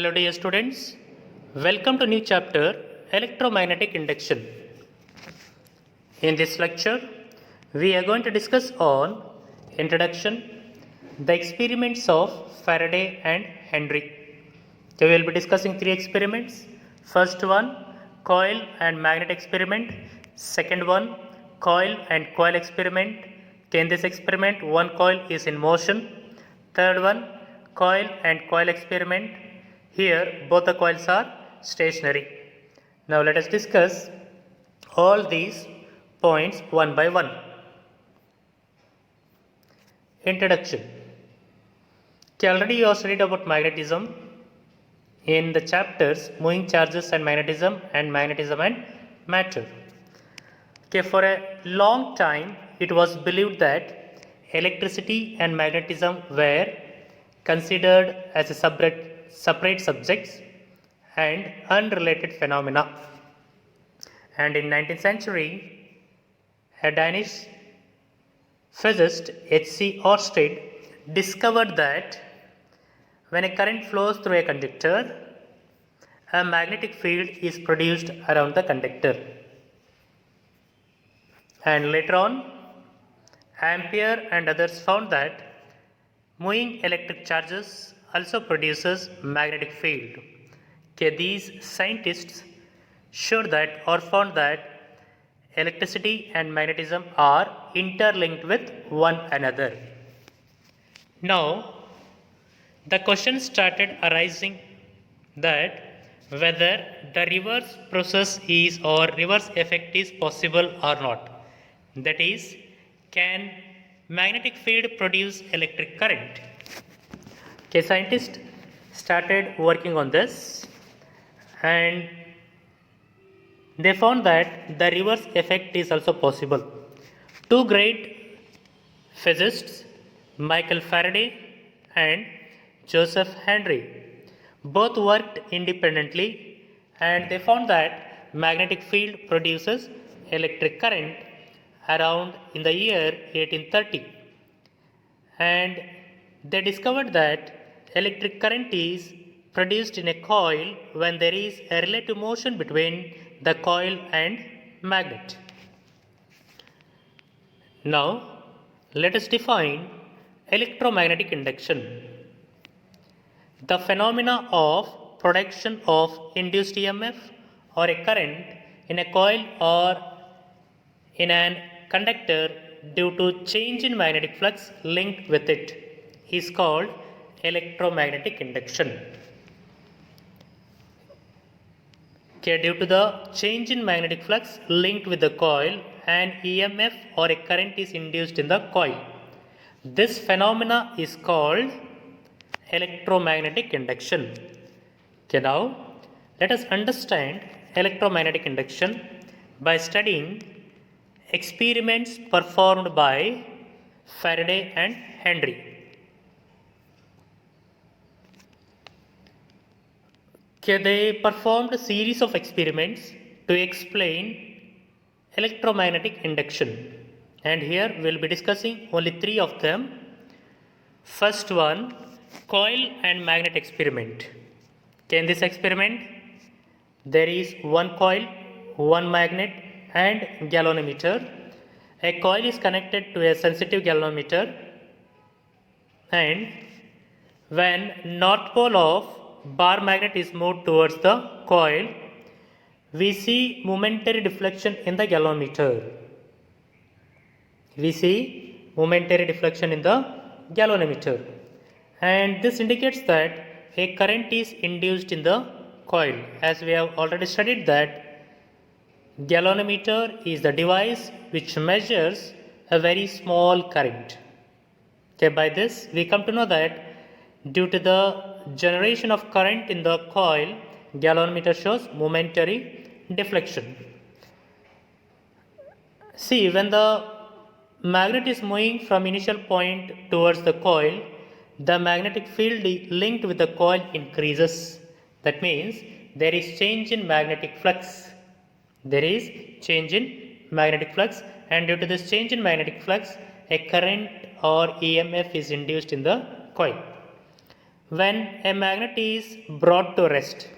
Hello dear students, welcome to new chapter Electromagnetic Induction. In this lecture, we are going to discuss on introduction, the experiments of Faraday and Henry. So we will be discussing three experiments. First one, coil and magnet experiment. Second one, coil and coil experiment. In this experiment, one coil is in motion. Third one, coil and coil experiment. Here both the coils are stationary. Now let us discuss all these points one by one. Introduction. Already you have studied about magnetism in the chapters moving charges and magnetism and matter. Okay, for a long time it was believed that electricity and magnetism were considered as a separate subjects and unrelated phenomena. And in 19th century, a Danish physicist H.C. Ørsted discovered that when a current flows through a conductor, a magnetic field is produced around the conductor. And later on, Ampere and others found that moving electric charges also produces magnetic field. Okay, these scientists showed that or found that electricity and magnetism are interlinked with one another. Now, the question started arising that whether the reverse process is or reverse effect is possible or not. That is, can magnetic field produce electric current? Okay, scientists started working on this and they found that the reverse effect is also possible. Two great physicists, Michael Faraday and Joseph Henry, both worked independently and they found that magnetic field produces electric current around in the year 1830. And they discovered that electric current is produced in a coil when there is a relative motion between the coil and magnet. Now, let us define electromagnetic induction. The phenomena of production of induced EMF or a current in a coil or in an conductor due to change in magnetic flux linked with it is called electromagnetic induction. Okay, due to the change in magnetic flux linked with the coil, an EMF or a current is induced in the coil. This phenomena is called electromagnetic induction. Okay, now let us understand electromagnetic induction by studying experiments performed by Faraday and Henry. Okay, they performed a series of experiments to explain electromagnetic induction, and here we will be discussing only three of them. First one, coil and magnet experiment. Okay, in this experiment, there is one coil, one magnet and galvanometer. A coil is connected to a sensitive galvanometer, and when north pole of bar magnet is moved towards the coil, we see momentary deflection in the galvanometer. We see momentary deflection in the galvanometer, and this indicates that a current is induced in the coil. As we have already studied that galvanometer is the device which measures a very small current. Okay, by this we come to know that due to the generation of current in the coil, galvanometer shows momentary deflection. See, when the magnet is moving from initial point towards the coil, the magnetic field linked with the coil increases. That means there is change in magnetic flux. There is change in magnetic flux, and due to this change in magnetic flux, a current or EMF is induced in the coil. When a magnet is brought to rest,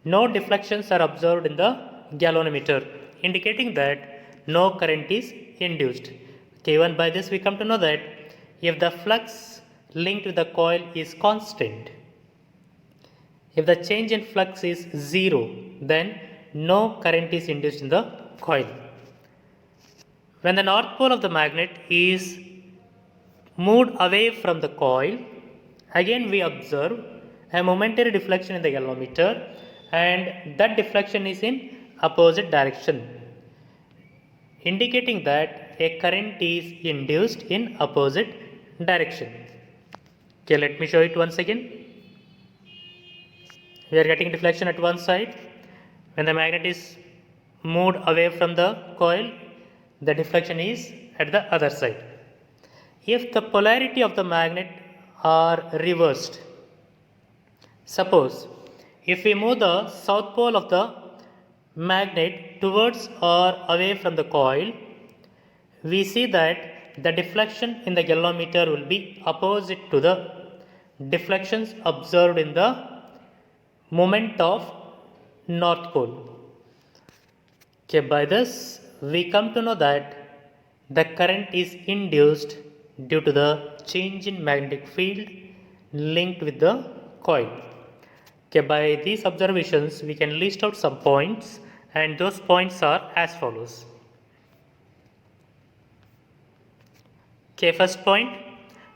no deflections are observed in the galvanometer, indicating that no current is induced. Okay, even by this we come to know that if the flux linked with the coil is constant, if the change in flux is zero, then no current is induced in the coil. When the north pole of the magnet is moved away from the coil, again we observe a momentary deflection in the galvanometer, and that deflection is in opposite direction, indicating that a current is induced in opposite direction. Okay, let me show it once again. We are getting deflection at one side. When the magnet is moved away from the coil, the deflection is at the other side. If the polarity of the magnet are reversed, suppose if we move the south pole of the magnet towards or away from the coil, we see that the deflection in the galvanometer will be opposite to the deflections observed in the moment of north pole. Okay, by this we come to know that the current is induced due to the change in magnetic field linked with the coil. Okay, by these observations we can list out some points, and those points are as follows. Okay, first point,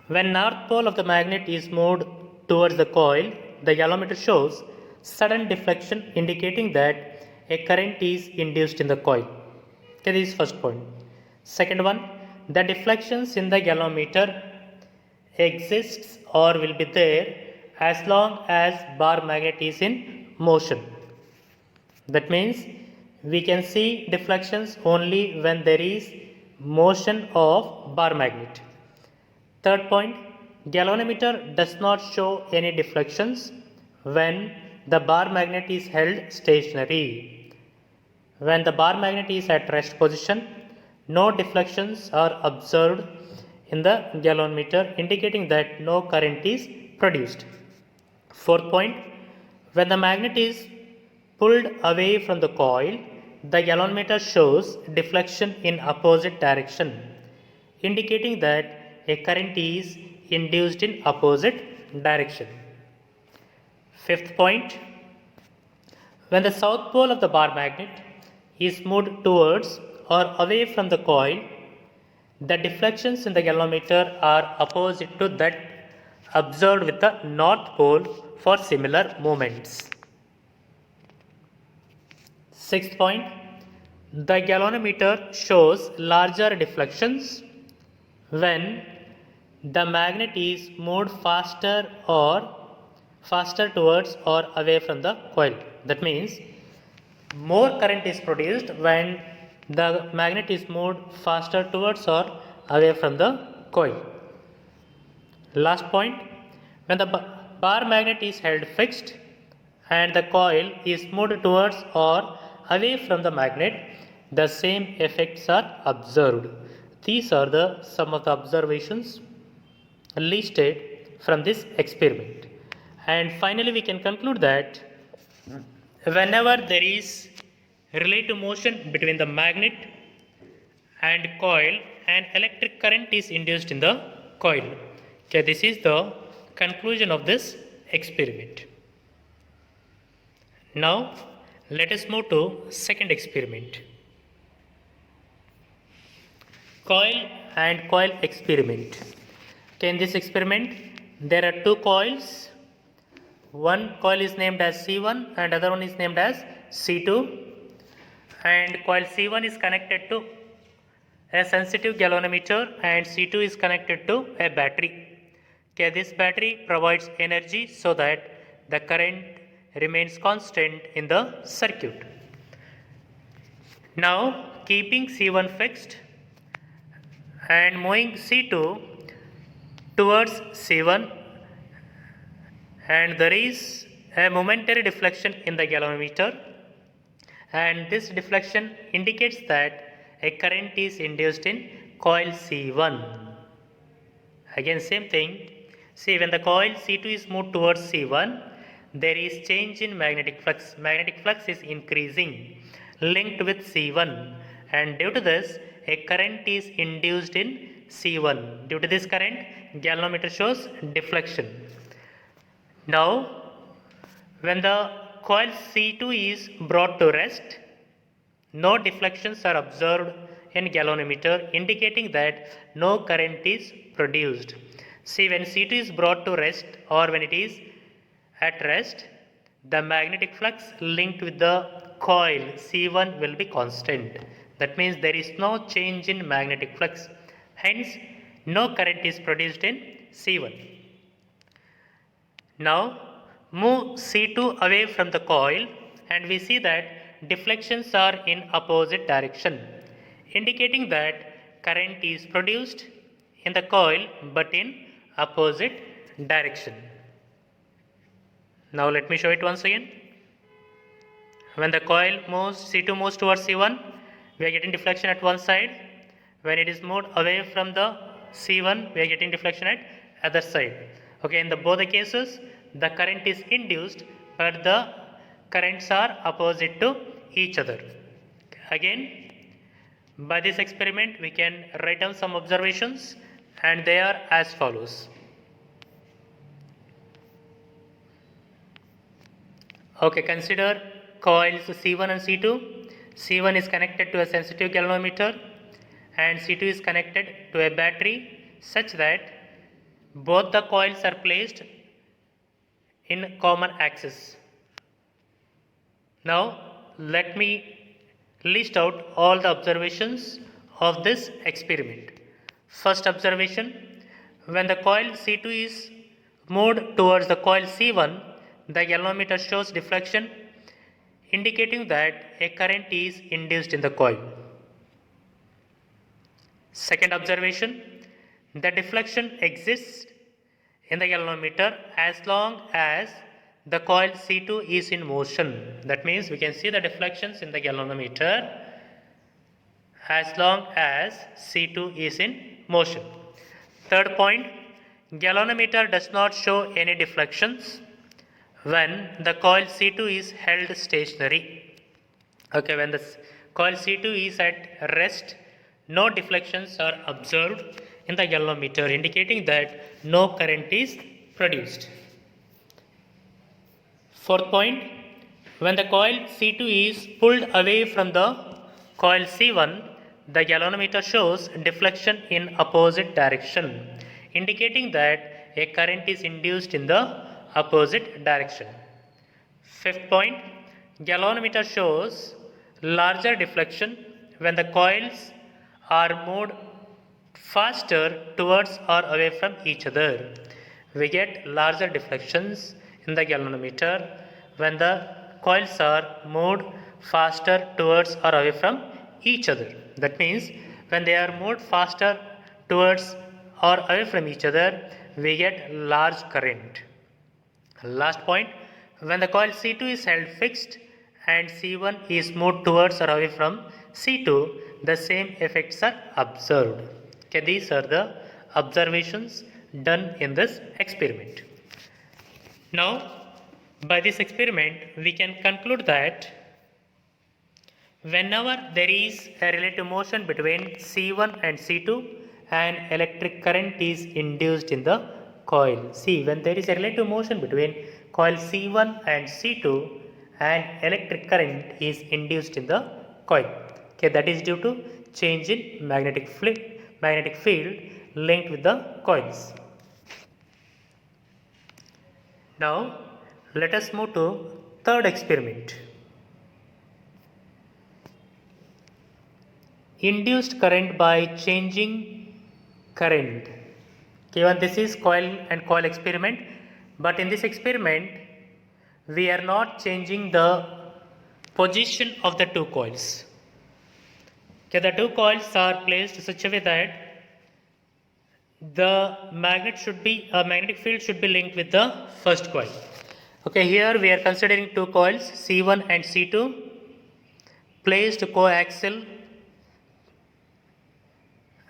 when north pole of the magnet is moved towards the coil, the galvanometer shows sudden deflection, indicating that a current is induced in the coil. Okay, this is first point. Second one, the deflections in the galvanometer exists or will be there as long as bar magnet is in motion. That means we can see deflections only when there is motion of bar magnet. Third point, galvanometer does not show any deflections when the bar magnet is held stationary. When the bar magnet is at rest position, no deflections are observed in the galvanometer, indicating that no current is produced. Fourth point, when the magnet is pulled away from the coil, the galvanometer shows deflection in opposite direction, indicating that a current is induced in opposite direction. Fifth point, when the south pole of the bar magnet is moved towards or away from the coil, the deflections in the galvanometer are opposite to that observed with the north pole for similar movements. Sixth point, the galvanometer shows larger deflections when the magnet is moved faster towards or away from the coil. That means more current is produced when the magnet is moved faster towards or away from the coil. Last point, when the bar magnet is held fixed and the coil is moved towards or away from the magnet, the same effects are observed. These are some of the observations listed from this experiment. And finally we can conclude that whenever there is relative motion between the magnet and coil, an electric current is induced in the coil. Okay, this is the conclusion of this experiment. Now let us move to second experiment. Coil and coil experiment. Okay, in this experiment there are two coils. One coil is named as C1 and other one is named as C2, and coil C1 is connected to a sensitive galvanometer and C2 is connected to a battery. Okay, this battery provides energy so that the current remains constant in the circuit. Now keeping C1 fixed and moving C2 towards C1, and there is a momentary deflection in the galvanometer, and this deflection indicates that a current is induced in coil C1. Again same thing, See, when the coil C2 is moved towards C1, there is change in magnetic flux. Magnetic flux is increasing, linked with C1, and due to this, a current is induced in C1. Due to this current, galvanometer shows deflection. Now, when the coil C2 is brought to rest, no deflections are observed in galvanometer, indicating that no current is produced. See, when C2 is brought to rest or when it is at rest, the magnetic flux linked with the coil C1 will be constant. That means there is no change in magnetic flux. Hence, no current is produced in C1. Now, move C2 away from the coil and we see that deflections are in opposite direction, indicating that current is produced in the coil but in opposite direction. Now let me show it once again. When the coil moves, C2 moves towards C1, we are getting deflection at one side. When it is moved away from the C1, we are getting deflection at other side. Okay, in both the cases, the current is induced, but the currents are opposite to each other. Again, by this experiment, we can write down some observations, and they are as follows. Okay, consider coils C1 and C2. C1 is connected to a sensitive galvanometer and C2 is connected to a battery such that both the coils are placed in common axis. Now let me list out all the observations of this experiment. First observation, when the coil C2 is moved towards the coil C1, the galvanometer shows deflection, indicating that a current is induced in the coil. Second observation, the deflection exists in the galvanometer as long as the coil C2 is in motion. That means we can see the deflections in the galvanometer as long as C2 is in motion. Third point, galvanometer does not show any deflections when the coil C2 is held stationary. Okay, when the coil C2 is at rest, no deflections are observed in the galvanometer, indicating that no current is produced. Fourth point, when the coil C2 is pulled away from the coil C1, the galvanometer shows deflection in opposite direction, indicating that a current is induced in the opposite direction. Fifth point, galvanometer shows larger deflection when the coils are moved faster towards or away from each other. We get larger deflections in the galvanometer when the coils are moved faster towards or away from each other. That means when they are moved faster towards or away from each other, we get large current. Last point, when the coil C2 is held fixed and C1 is moved towards or away from C2, the same effects are observed. Okay, these are the observations done in this experiment. Now, by this experiment, we can conclude that whenever there is a relative motion between C1 and C2, an electric current is induced in the coil. See, when there is a relative motion between coil C1 and C2, an electric current is induced in the coil. Okay, that is due to change in magnetic field linked with the coils. Now, let us move to third experiment. Induced current by changing current. Given this is coil and coil experiment, but in this experiment we are not changing the position of the two coils. Okay, the two coils are placed in such a way that the magnetic field should be linked with the first coil. Okay, here we are considering two coils C1 and C2 placed coaxial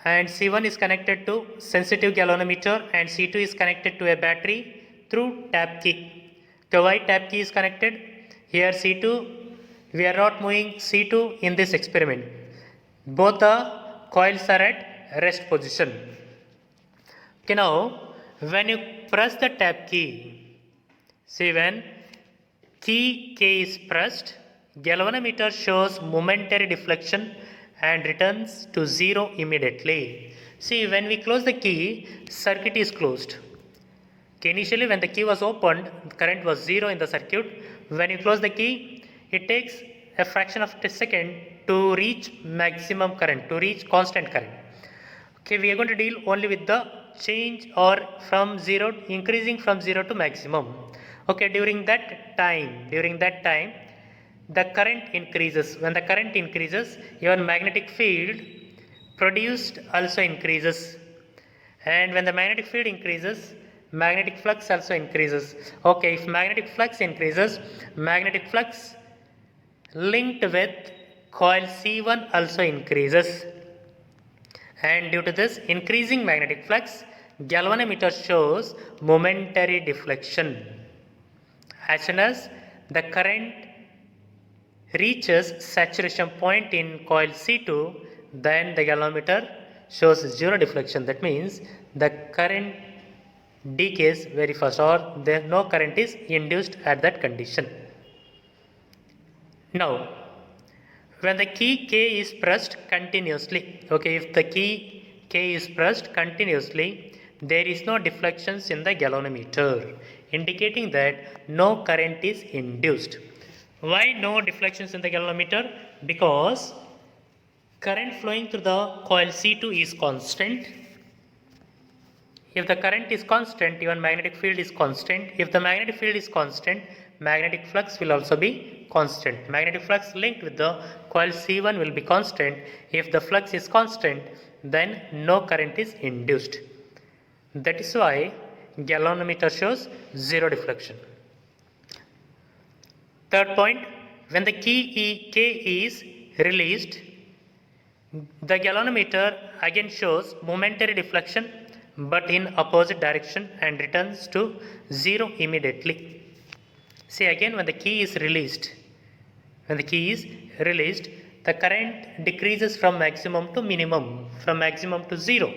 and C1 is connected to sensitive galvanometer and C2 is connected to a battery through tap key. The why tap key is connected? Here C2, we are not moving C2 in this experiment. Both the coils are at rest position. Okay, now when you press the tap key, see when key K is pressed, galvanometer shows momentary deflection and returns to 0 immediately. See, when we close the key, circuit is closed. Okay, initially when the key was opened, current was 0 in the circuit. When you close the key, it takes a fraction of a second to reach maximum current, to reach constant current. Okay, we are going to deal only with the change or from 0, increasing from 0 to maximum. Okay, during that time, the current increases. When the current increases, your magnetic field produced also increases. And when the magnetic field increases, magnetic flux also increases. Okay, if magnetic flux increases, magnetic flux linked with coil C1 also increases. And due to this increasing magnetic flux, galvanometer shows momentary deflection. As soon as the current reaches saturation point in coil C2, then the galvanometer shows zero deflection. That means the current decays very fast, or there no current is induced at that condition. Now, when the key K is pressed continuously, okay, if the key K is pressed continuously, there is no deflections in the galvanometer, indicating that no current is induced. Why no deflections in the galvanometer? Because current flowing through the coil C2 is constant. If the current is constant, even magnetic field is constant. If the magnetic field is constant, magnetic flux will also be constant. Magnetic flux linked with the coil C1 will be constant. If the flux is constant, then no current is induced. That is why galvanometer shows zero deflection. Third point, when the key K is released, the galvanometer again shows momentary deflection but in opposite direction and returns to 0 immediately. See, again when the key is released, the current decreases from maximum to minimum, from maximum to 0.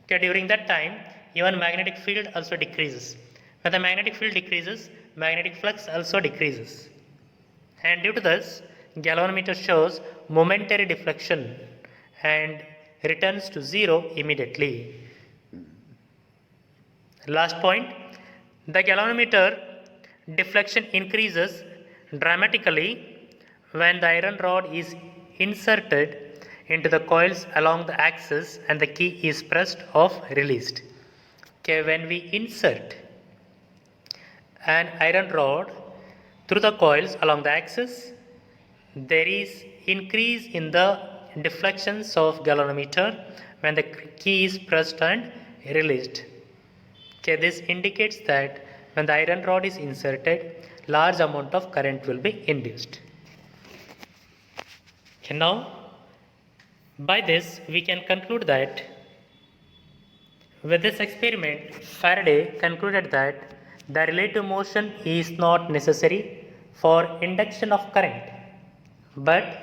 Okay, during that time, even magnetic field also decreases. When the magnetic field decreases, magnetic flux also decreases. And due to this, galvanometer shows momentary deflection and returns to 0 immediately. Last point, the galvanometer deflection increases dramatically when the iron rod is inserted into the coils along the axis and the key is pressed or released. Okay, when we insert an iron rod through the coils along the axis, there is increase in the deflections of galvanometer when the key is pressed and released. Okay, this indicates that when the iron rod is inserted, large amount of current will be induced. Okay, now by this we can conclude that with this experiment, Faraday concluded that the relative motion is not necessary for induction of current, but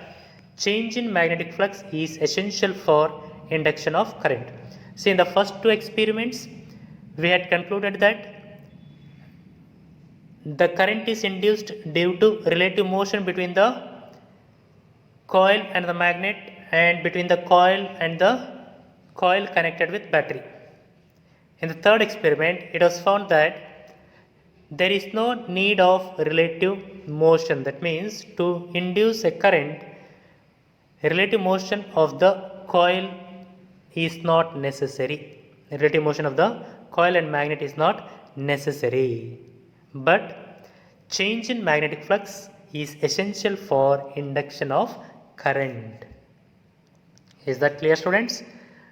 change in magnetic flux is essential for induction of current. See, in the first two experiments, we had concluded that the current is induced due to relative motion between the coil and the magnet and between the coil and the coil connected with battery. In the third experiment, it was found that there is no need of relative motion. That means to induce a current, relative motion of the coil is not necessary. The relative motion of the coil and magnet is not necessary. But change in magnetic flux is essential for induction of current. Is that clear, students?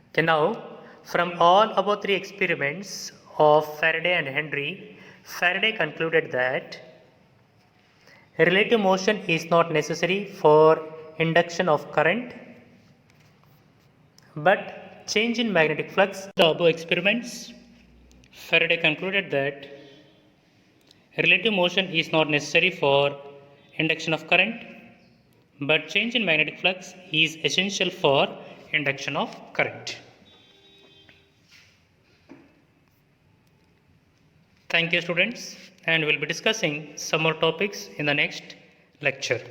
Okay, now from all above three experiments of Faraday and Henry, Faraday concluded that relative motion is not necessary for induction of current, but change in magnetic flux. The above experiments, Faraday concluded that relative motion is not necessary for induction of current, but change in magnetic flux is essential for induction of current. Thank you, students, and we'll be discussing some more topics in the next lecture.